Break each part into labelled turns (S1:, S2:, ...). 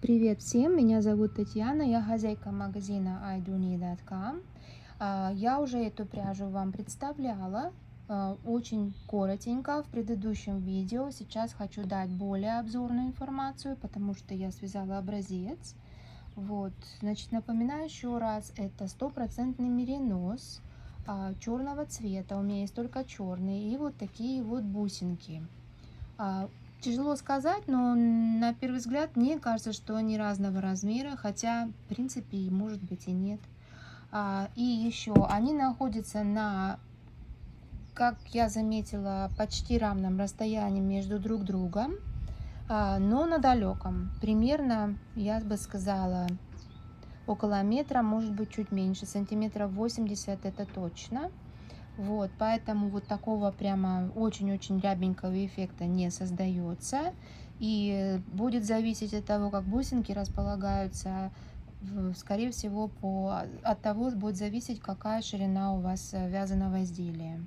S1: Привет всем, меня зовут Татьяна, я хозяйка магазина iduni.com. Я уже эту пряжу вам представляла очень коротенько в предыдущем видео. Сейчас хочу дать более обзорную информацию, потому что я связала образец. Вот, значит, напоминаю еще раз, это стопроцентный меринос черного цвета. У меня есть только черный и вот такие вот бусинки. Тяжело сказать, но на первый взгляд мне кажется, что они разного размера, хотя в принципе может быть и нет. И еще они находятся на, как я заметила, почти равном расстоянии между друг другом, но на далеком. Примерно, я бы сказала, около метра, может быть чуть меньше, сантиметров 80 это точно. Вот, поэтому вот такого прямо очень-очень рябенького эффекта не создается. И будет зависеть от того, как бусинки располагаются, скорее всего, от того будет зависеть, какая ширина у вас вязаного изделия.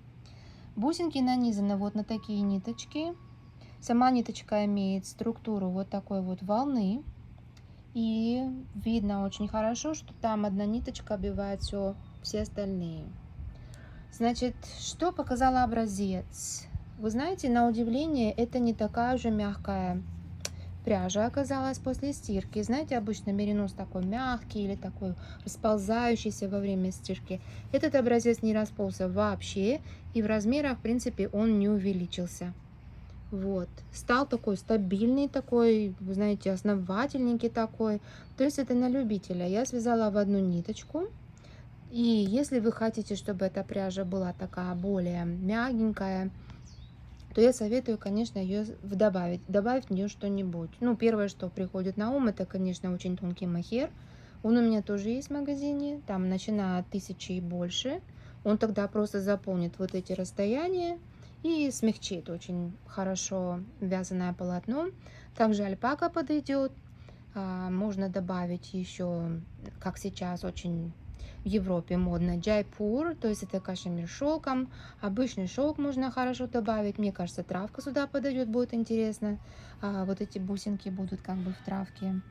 S1: Бусинки нанизаны вот на такие ниточки. Сама ниточка имеет структуру вот такой вот волны. И видно очень хорошо, что там одна ниточка обвивает все остальные. Значит, что показал образец? Вы знаете, на удивление, это не такая уже мягкая пряжа оказалась после стирки. Знаете, обычно меринос такой мягкий или такой расползающийся во время стирки. Этот образец не расползся вообще, и в размерах, в принципе, он не увеличился. Вот, стал такой стабильный такой, вы знаете, основательненький такой. То есть это на любителя. Я связала в одну ниточку. И если вы хотите, чтобы эта пряжа была такая более мягенькая, то я советую, конечно, ее добавить в нее что-нибудь. Ну, первое, что приходит на ум, это, конечно, очень тонкий мохер. Он у меня тоже есть в магазине, там начиная от 1000 и больше. Он тогда просто заполнит вот эти расстояния и смягчит очень хорошо вязаное полотно. Также альпака подойдет. Можно добавить еще, как сейчас очень в Европе модно, джайпур, то есть это кашемир шелком. Обычный шелк можно хорошо добавить. Мне кажется, травка сюда подойдет, будет интересно. Вот эти бусинки будут как бы в травке.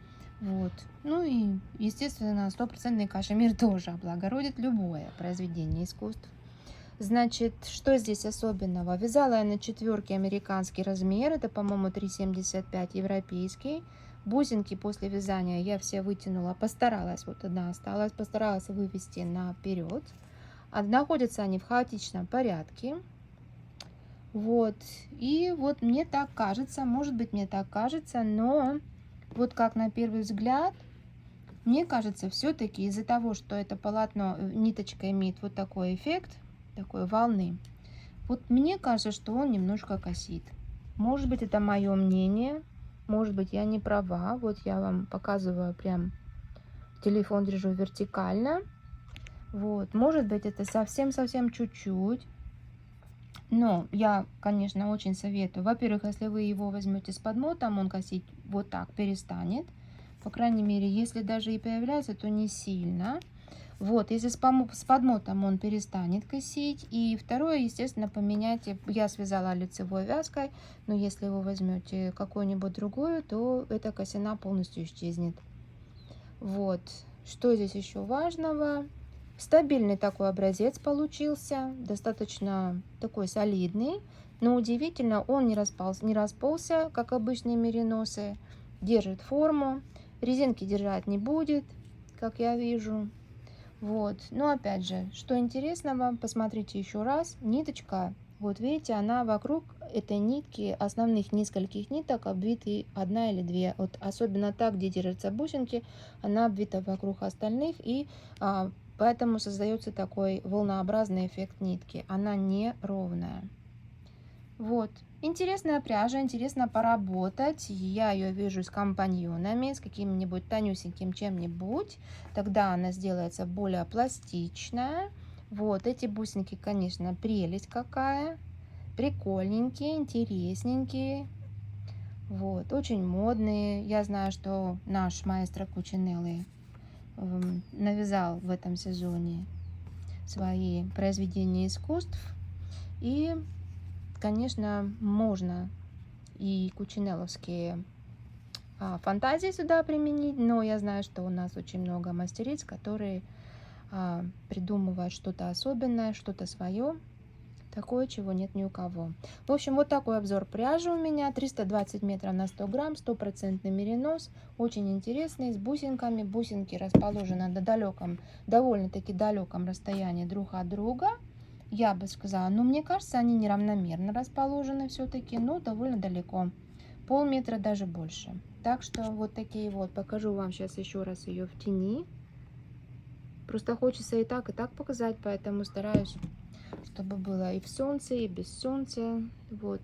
S1: Вот. Ну и, естественно, стопроцентный кашемир тоже облагородит любое произведение искусств. Значит, что здесь особенного? Вязала я на 4 американский размер, это, по-моему, 3,75 европейский. Бусинки после вязания я все вытянула, постаралась, вот одна осталась, постаралась вывести наперед. Находятся они в хаотичном порядке. Вот, и вот мне так кажется, может быть, мне так кажется, но вот как на первый взгляд, мне кажется, все-таки из-за того, что это полотно, ниточка имеет вот такой эффект, такой волны, вот мне кажется, что он немножко косит. Может быть, это мое мнение, может быть, я не права. Вот я вам показываю, прям телефон держу вертикально. Вот, может быть, это совсем-совсем чуть-чуть. Но я, конечно, очень советую. Во-первых, если вы его возьмете с подмотом, он косить вот так перестанет. По крайней мере, если даже и появляется, то не сильно. Вот, если с подмотом он перестанет косить. И второе, естественно, поменяйте. Я связала лицевой вязкой, но если вы возьмете какую-нибудь другую, то эта косина полностью исчезнет. Вот, что здесь еще важного? Стабильный такой образец получился, достаточно такой солидный, но удивительно, он не расползся, как обычные мериносы, держит форму, резинки держать не будет, как я вижу. Вот, но опять же, что интересного, посмотрите еще раз, ниточка, вот видите, она вокруг этой нитки, основных нескольких ниток, обвиты одна или две, вот особенно так, где держатся бусинки, она обвита вокруг остальных, и поэтому создается такой волнообразный эффект нитки, она не ровная. Вот, интересная пряжа, интересно поработать. Я ее вяжу с компаньонами, с каким-нибудь тонюсеньким чем-нибудь. Тогда она сделается более пластичная. Вот, эти бусинки, конечно, прелесть какая. Прикольненькие, интересненькие. Вот, очень модные. Я знаю, что наш маэстро Кучинелли навязал в этом сезоне свои произведения искусств. И конечно, можно и кучинелловские фантазии сюда применить, но я знаю, что у нас очень много мастериц, которые придумывают что-то особенное, что-то свое, такое, чего нет ни у кого. В общем, вот такой обзор пряжи у меня. 320 метров на 100 грамм, стопроцентный меринос. Очень интересный, с бусинками. Бусинки расположены на далеком, довольно-таки далеком расстоянии друг от друга. Я бы сказала, но мне кажется, они неравномерно расположены все-таки, но довольно далеко. Полметра, даже больше. Так что вот такие вот. Покажу вам сейчас еще раз ее в тени. Просто хочется и так показать, поэтому стараюсь, чтобы было и в солнце, и без солнца. Вот.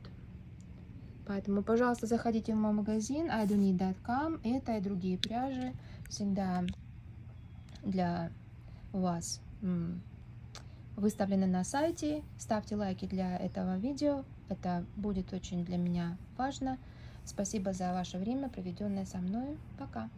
S1: Поэтому, пожалуйста, заходите в мой магазин idonit.com. Это и другие пряжи всегда для вас выставлены на сайте. Ставьте лайки для этого видео. Это будет очень для меня важно. Спасибо за ваше время, проведенное со мной. Пока!